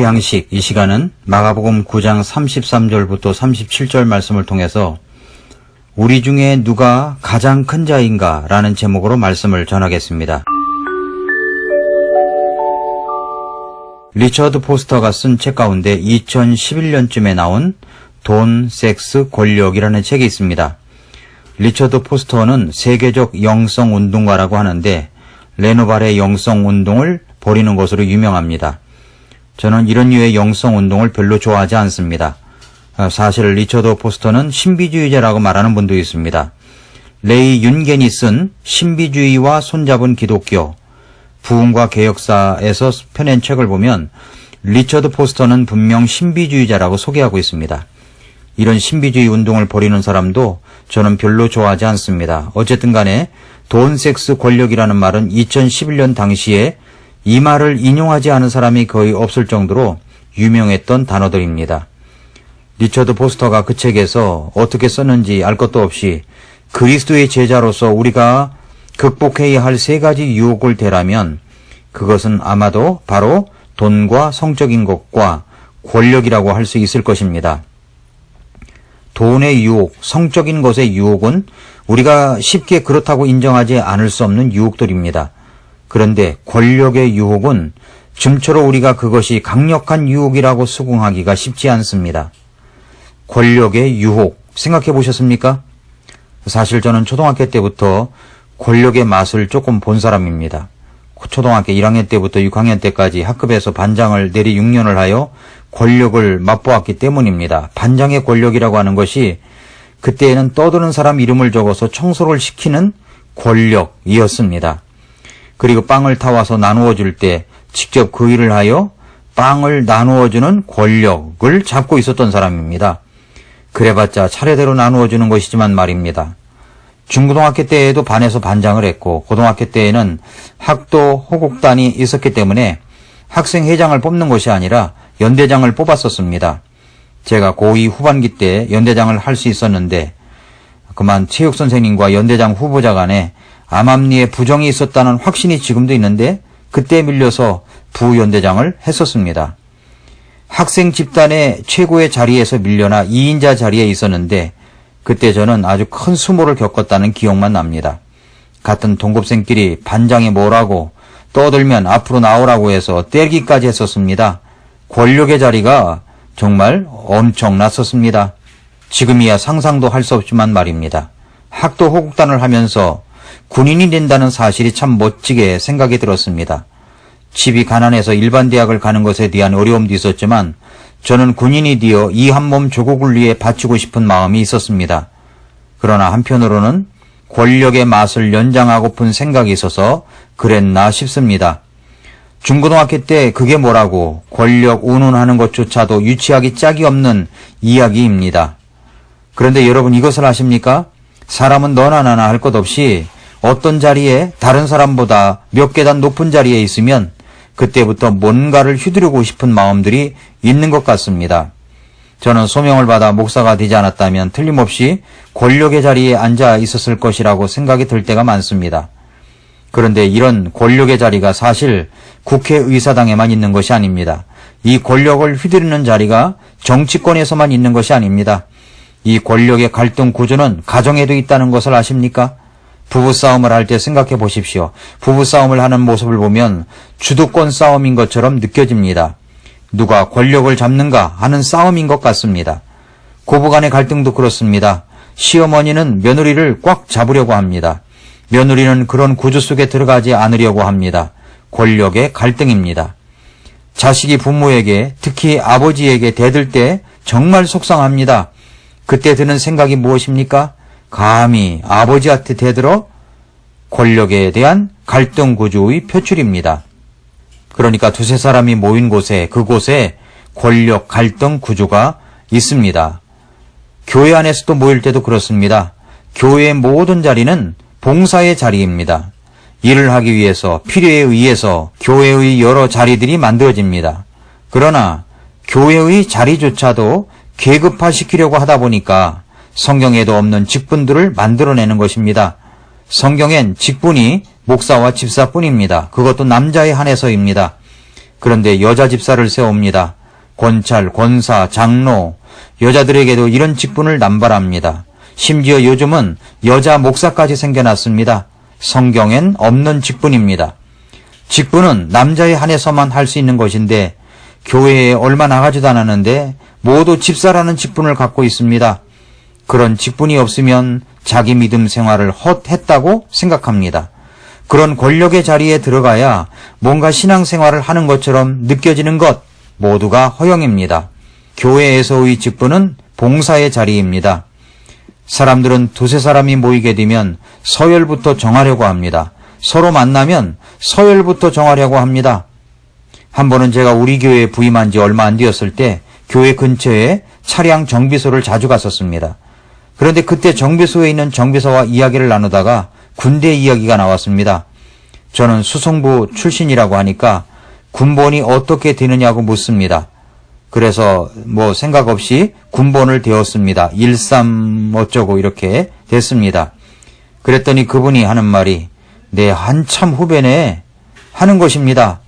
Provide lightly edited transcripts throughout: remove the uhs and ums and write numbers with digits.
양식, 이 시간은 마가복음 9장 33절부터 37절 말씀을 통해서 우리 중에 누가 가장 큰 자인가 라는 제목으로 말씀을 전하겠습니다. 리처드 포스터가 쓴 책 가운데 2011년쯤에 나온 돈, 섹스, 권력이라는 책이 있습니다. 리처드 포스터는 세계적 영성운동가라고 하는데 레노발의 영성운동을 벌이는 것으로 유명합니다. 저는 이런 류의 영성운동을 별로 좋아하지 않습니다. 사실 리처드 포스터는 신비주의자라고 말하는 분도 있습니다. 레이 윤겐이 쓴 신비주의와 손잡은 기독교, 부흥과 개혁사에서 펴낸 책을 보면 리처드 포스터는 분명 신비주의자라고 소개하고 있습니다. 이런 신비주의 운동을 벌이는 사람도 저는 별로 좋아하지 않습니다. 어쨌든 간에 돈, 섹스, 권력이라는 말은 2011년 당시에 이 말을 인용하지 않은 사람이 거의 없을 정도로 유명했던 단어들입니다. 리처드 포스터가 그 책에서 어떻게 썼는지 알 것도 없이 그리스도의 제자로서 우리가 극복해야 할 세 가지 유혹을 대라면 그것은 아마도 바로 돈과 성적인 것과 권력이라고 할 수 있을 것입니다. 돈의 유혹, 성적인 것의 유혹은 우리가 쉽게 그렇다고 인정하지 않을 수 없는 유혹들입니다. 그런데 권력의 유혹은 좀처럼 우리가 그것이 강력한 유혹이라고 수긍하기가 쉽지 않습니다. 권력의 유혹 생각해 보셨습니까? 사실 저는 초등학교 때부터 권력의 맛을 조금 본 사람입니다. 초등학교 1학년 때부터 6학년 때까지 학급에서 반장을 내리 6년을 하여 권력을 맛보았기 때문입니다. 반장의 권력이라고 하는 것이 그때에는 떠드는 사람 이름을 적어서 청소를 시키는 권력이었습니다. 그리고 빵을 타와서 나누어 줄 때 직접 그 일을 하여 빵을 나누어 주는 권력을 잡고 있었던 사람입니다. 그래봤자 차례대로 나누어 주는 것이지만 말입니다. 중고등학교 때에도 반에서 반장을 했고 고등학교 때에는 학도 호국단이 있었기 때문에 학생회장을 뽑는 것이 아니라 연대장을 뽑았었습니다. 제가 고2 후반기 때 연대장을 할 수 있었는데 그만 체육선생님과 연대장 후보자 간에 암암리에 부정이 있었다는 확신이 지금도 있는데 그때 밀려서 부연대장을 했었습니다. 학생 집단의 최고의 자리에서 밀려나 2인자 자리에 있었는데 그때 저는 아주 큰 수모를 겪었다는 기억만 납니다. 같은 동급생끼리 반장이 뭐라고 떠들면 앞으로 나오라고 해서 때리기까지 했었습니다. 권력의 자리가 정말 엄청났었습니다. 지금이야 상상도 할 수 없지만 말입니다. 학도 호국단을 하면서 군인이 된다는 사실이 참 멋지게 생각이 들었습니다. 집이 가난해서 일반 대학을 가는 것에 대한 어려움도 있었지만 저는 군인이 되어 이 한 몸 조국을 위해 바치고 싶은 마음이 있었습니다. 그러나 한편으로는 권력의 맛을 연장하고픈 생각이 있어서 그랬나 싶습니다. 중고등학교 때 그게 뭐라고 권력 운운하는 것조차도 유치하기 짝이 없는 이야기입니다. 그런데 여러분 이것을 아십니까? 사람은 너나 나나 할 것 없이 어떤 자리에 다른 사람보다 몇 계단 높은 자리에 있으면 그때부터 뭔가를 휘두르고 싶은 마음들이 있는 것 같습니다. 저는 소명을 받아 목사가 되지 않았다면 틀림없이 권력의 자리에 앉아 있었을 것이라고 생각이 들 때가 많습니다. 그런데 이런 권력의 자리가 사실 국회의사당에만 있는 것이 아닙니다. 이 권력을 휘두르는 자리가 정치권에서만 있는 것이 아닙니다. 이 권력의 갈등 구조는 가정에도 있다는 것을 아십니까? 부부싸움을 할 때 생각해 보십시오. 부부싸움을 하는 모습을 보면 주도권 싸움인 것처럼 느껴집니다. 누가 권력을 잡는가 하는 싸움인 것 같습니다. 고부간의 갈등도 그렇습니다. 시어머니는 며느리를 꽉 잡으려고 합니다. 며느리는 그런 구조 속에 들어가지 않으려고 합니다. 권력의 갈등입니다. 자식이 부모에게 특히 아버지에게 대들 때 정말 속상합니다. 그때 드는 생각이 무엇입니까? 감히 아버지한테 대들어? 권력에 대한 갈등 구조의 표출입니다. 그러니까 두세 사람이 모인 곳에 그곳에 권력 갈등 구조가 있습니다. 교회 안에서도 모일 때도 그렇습니다. 교회의 모든 자리는 봉사의 자리입니다. 일을 하기 위해서 필요에 의해서 교회의 여러 자리들이 만들어집니다. 그러나 교회의 자리조차도 계급화시키려고 하다 보니까 성경에도 없는 직분들을 만들어내는 것입니다. 성경엔 직분이 목사와 집사뿐입니다. 그것도 남자에 한해서입니다. 그런데 여자 집사를 세웁니다. 권찰, 권사, 장로, 여자들에게도 이런 직분을 남발합니다. 심지어 요즘은 여자 목사까지 생겨났습니다. 성경엔 없는 직분입니다. 직분은 남자에 한해서만 할 수 있는 것인데 교회에 얼마 나가지도 않았는데 모두 집사라는 직분을 갖고 있습니다. 그런 직분이 없으면 자기 믿음 생활을 헛했다고 생각합니다. 그런 권력의 자리에 들어가야 뭔가 신앙생활을 하는 것처럼 느껴지는 것 모두가 허영입니다. 교회에서의 직분은 봉사의 자리입니다. 사람들은 두세 사람이 모이게 되면 서열부터 정하려고 합니다. 서로 만나면 서열부터 정하려고 합니다. 한 번은 제가 우리 교회에 부임한 지 얼마 안 되었을 때 교회 근처에 차량 정비소를 자주 갔었습니다. 그런데 그때 정비소에 있는 정비사와 이야기를 나누다가 군대 이야기가 나왔습니다. 저는 수송부 출신이라고 하니까 군번이 어떻게 되느냐고 묻습니다. 그래서 생각 없이 군번을 대었습니다. 13 어쩌고 이렇게 됐습니다. 그랬더니 그분이 하는 말이 네, 한참 후배네 하는 것입니다.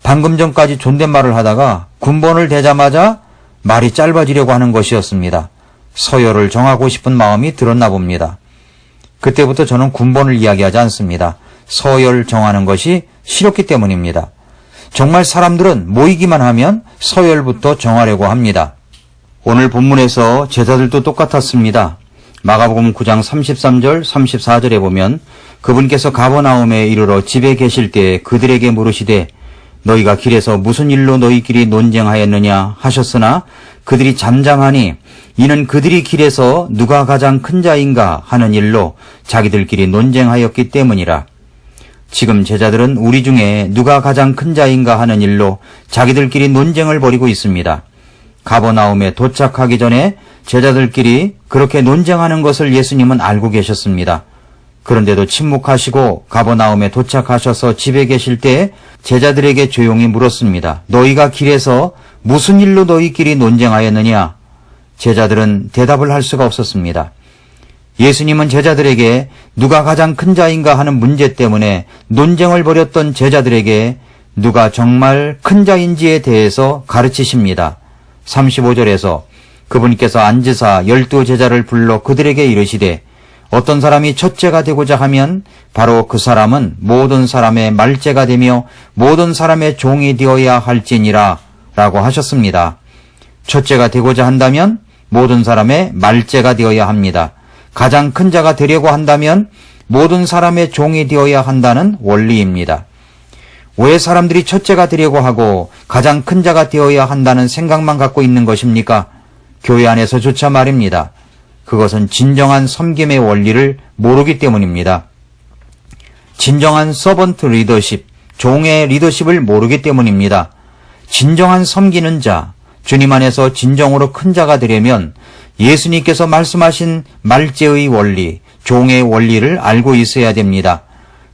방금 전까지 존댓말을 하다가 군번을 대자마자 말이 짧아지려고 하는 것이었습니다. 서열을 정하고 싶은 마음이 들었나 봅니다. 그때부터 저는 군번을 이야기하지 않습니다. 서열 정하는 것이 싫었기 때문입니다. 정말 사람들은 모이기만 하면 서열부터 정하려고 합니다. 오늘 본문에서 제자들도 똑같았습니다. 마가복음 9장 33절 34절에 보면 그분께서 가버나움에 이르러 집에 계실 때 그들에게 물으시되 너희가 길에서 무슨 일로 너희끼리 논쟁하였느냐 하셨으나 그들이 잠잠하니 이는 그들이 길에서 누가 가장 큰 자인가 하는 일로 자기들끼리 논쟁하였기 때문이라. 지금 제자들은 우리 중에 누가 가장 큰 자인가 하는 일로 자기들끼리 논쟁을 벌이고 있습니다. 가버나움에 도착하기 전에 제자들끼리 그렇게 논쟁하는 것을 예수님은 알고 계셨습니다. 그런데도 침묵하시고 가버나움에 도착하셔서 집에 계실 때 제자들에게 조용히 물었습니다. 너희가 길에서 무슨 일로 너희끼리 논쟁하였느냐? 제자들은 대답을 할 수가 없었습니다. 예수님은 제자들에게 누가 가장 큰 자인가 하는 문제 때문에 논쟁을 벌였던 제자들에게 누가 정말 큰 자인지에 대해서 가르치십니다. 35절에서 그분께서 앉으사 12제자를 불러 그들에게 이르시되 어떤 사람이 첫째가 되고자 하면 바로 그 사람은 모든 사람의 말째가 되며 모든 사람의 종이 되어야 할지니라 라고 하셨습니다. 첫째가 되고자 한다면 모든 사람의 말째가 되어야 합니다. 가장 큰 자가 되려고 한다면 모든 사람의 종이 되어야 한다는 원리입니다. 왜 사람들이 첫째가 되려고 하고 가장 큰 자가 되어야 한다는 생각만 갖고 있는 것입니까? 교회 안에서조차 말입니다. 그것은 진정한 섬김의 원리를 모르기 때문입니다. 진정한 서번트 리더십, 종의 리더십을 모르기 때문입니다. 진정한 섬기는 자, 주님 안에서 진정으로 큰 자가 되려면 예수님께서 말씀하신 말제의 원리, 종의 원리를 알고 있어야 됩니다.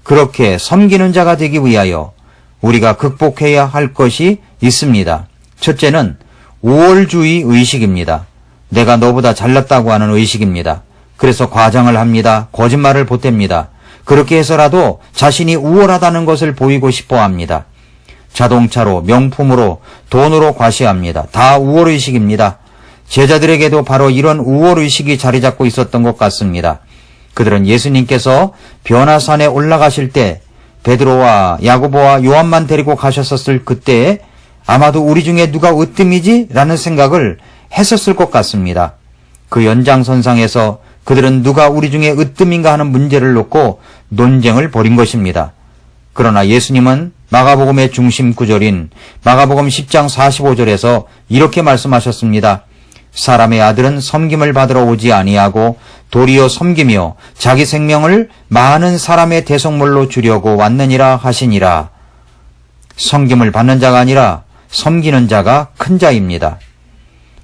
그렇게 섬기는 자가 되기 위하여 우리가 극복해야 할 것이 있습니다. 첫째는 우월주의 의식입니다. 내가 너보다 잘났다고 하는 의식입니다. 그래서 과장을 합니다. 거짓말을 보탭니다. 그렇게 해서라도 자신이 우월하다는 것을 보이고 싶어 합니다. 자동차로, 명품으로, 돈으로 과시합니다. 다 우월의식입니다. 제자들에게도 바로 이런 우월의식이 자리 잡고 있었던 것 같습니다. 그들은 예수님께서 변화산에 올라가실 때 베드로와 야고보와 요한만 데리고 가셨었을 그때에 아마도 우리 중에 누가 으뜸이지? 라는 생각을 했었을 것 같습니다. 그 연장선상에서 그들은 누가 우리 중에 으뜸인가 하는 문제를 놓고 논쟁을 벌인 것입니다. 그러나 예수님은 마가복음의 중심 구절인 마가복음 10장 45절에서 이렇게 말씀하셨습니다. 사람의 아들은 섬김을 받으러 오지 아니하고 도리어 섬기며 자기 생명을 많은 사람의 대속물로 주려고 왔느니라 하시니라. 섬김을 받는 자가 아니라 섬기는 자가 큰 자입니다.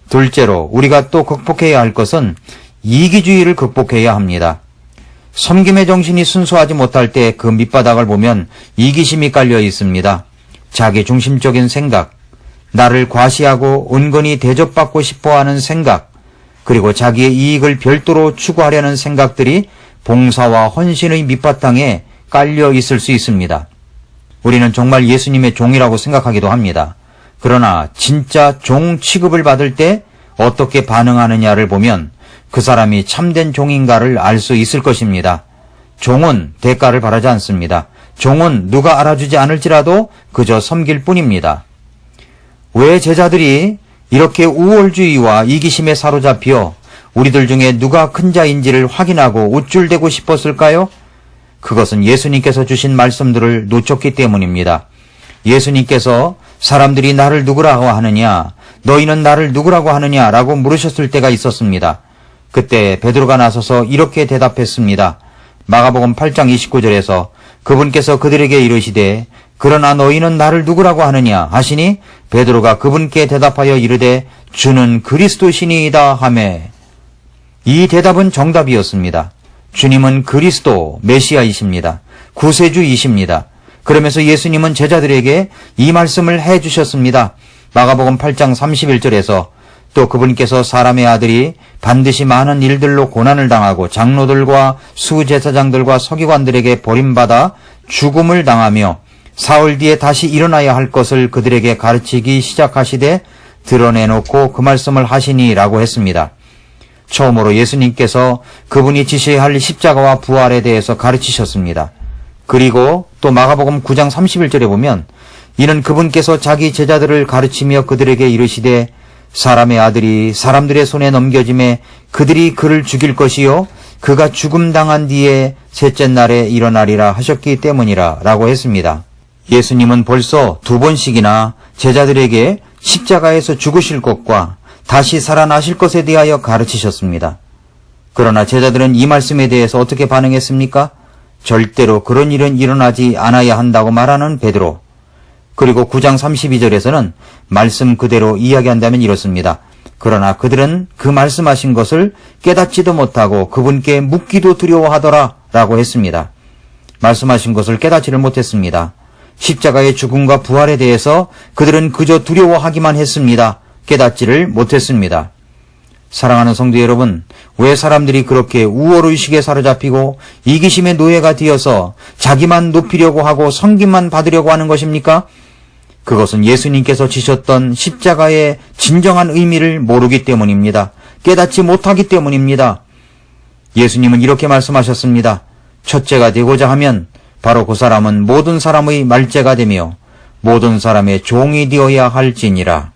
둘째로 우리가 또 극복해야 할 것은 이기주의를 극복해야 합니다. 섬김의 정신이 순수하지 못할 때 그 밑바닥을 보면 이기심이 깔려 있습니다. 자기 중심적인 생각, 나를 과시하고 은근히 대접받고 싶어하는 생각, 그리고 자기의 이익을 별도로 추구하려는 생각들이 봉사와 헌신의 밑바탕에 깔려 있을 수 있습니다. 우리는 정말 예수님의 종이라고 생각하기도 합니다. 그러나 진짜 종 취급을 받을 때 어떻게 반응하느냐를 보면 그 사람이 참된 종인가를 알 수 있을 것입니다. 종은 대가를 바라지 않습니다. 종은 누가 알아주지 않을지라도 그저 섬길 뿐입니다. 왜 제자들이 이렇게 우월주의와 이기심에 사로잡혀 우리들 중에 누가 큰 자인지를 확인하고 우쭐대고 싶었을까요? 그것은 예수님께서 주신 말씀들을 놓쳤기 때문입니다. 예수님께서 사람들이 나를 누구라고 하느냐, 너희는 나를 누구라고 하느냐 라고 물으셨을 때가 있었습니다. 그때 베드로가 나서서 이렇게 대답했습니다. 마가복음 8장 29절에서 그분께서 그들에게 이르시되 그러나 너희는 나를 누구라고 하느냐 하시니 베드로가 그분께 대답하여 이르되 주는 그리스도시니이다 하매. 이 대답은 정답이었습니다. 주님은 그리스도 메시아이십니다. 구세주이십니다. 그러면서 예수님은 제자들에게 이 말씀을 해주셨습니다. 마가복음 8장 31절에서 또 그분께서 사람의 아들이 반드시 많은 일들로 고난을 당하고 장로들과 수제사장들과 서기관들에게 버림받아 죽음을 당하며 사흘 뒤에 다시 일어나야 할 것을 그들에게 가르치기 시작하시되 드러내놓고 그 말씀을 하시니라고 했습니다. 처음으로 예수님께서 그분이 지셔야 할 십자가와 부활에 대해서 가르치셨습니다. 그리고 또 마가복음 9장 31절에 보면 이는 그분께서 자기 제자들을 가르치며 그들에게 이르시되 사람의 아들이 사람들의 손에 넘겨짐에 그들이 그를 죽일 것이요 그가 죽음 당한 뒤에 셋째 날에 일어나리라 하셨기 때문이라 라고 했습니다. 예수님은 벌써 2번씩이나 제자들에게 십자가에서 죽으실 것과 다시 살아나실 것에 대하여 가르치셨습니다. 그러나 제자들은 이 말씀에 대해서 어떻게 반응했습니까? 절대로 그런 일은 일어나지 않아야 한다고 말하는 베드로. 그리고 9장 32절에서는 말씀 그대로 이야기한다면 이렇습니다. 그러나 그들은 그 말씀하신 것을 깨닫지도 못하고 그분께 묻기도 두려워하더라 라고 했습니다. 말씀하신 것을 깨닫지를 못했습니다. 십자가의 죽음과 부활에 대해서 그들은 그저 두려워하기만 했습니다. 깨닫지를 못했습니다. 사랑하는 성도 여러분, 왜 사람들이 그렇게 우월의식에 사로잡히고 이기심의 노예가 되어서 자기만 높이려고 하고 섬김만 받으려고 하는 것입니까? 그것은 예수님께서 지셨던 십자가의 진정한 의미를 모르기 때문입니다. 깨닫지 못하기 때문입니다. 예수님은 이렇게 말씀하셨습니다. 첫째가 되고자 하면 바로 그 사람은 모든 사람의 말제가 되며 모든 사람의 종이 되어야 할지니라.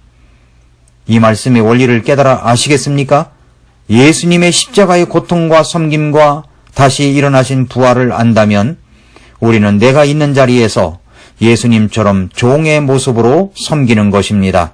이 말씀의 원리를 깨달아 아시겠습니까? 예수님의 십자가의 고통과 섬김과 다시 일어나신 부활을 안다면 우리는 내가 있는 자리에서 예수님처럼 종의 모습으로 섬기는 것입니다.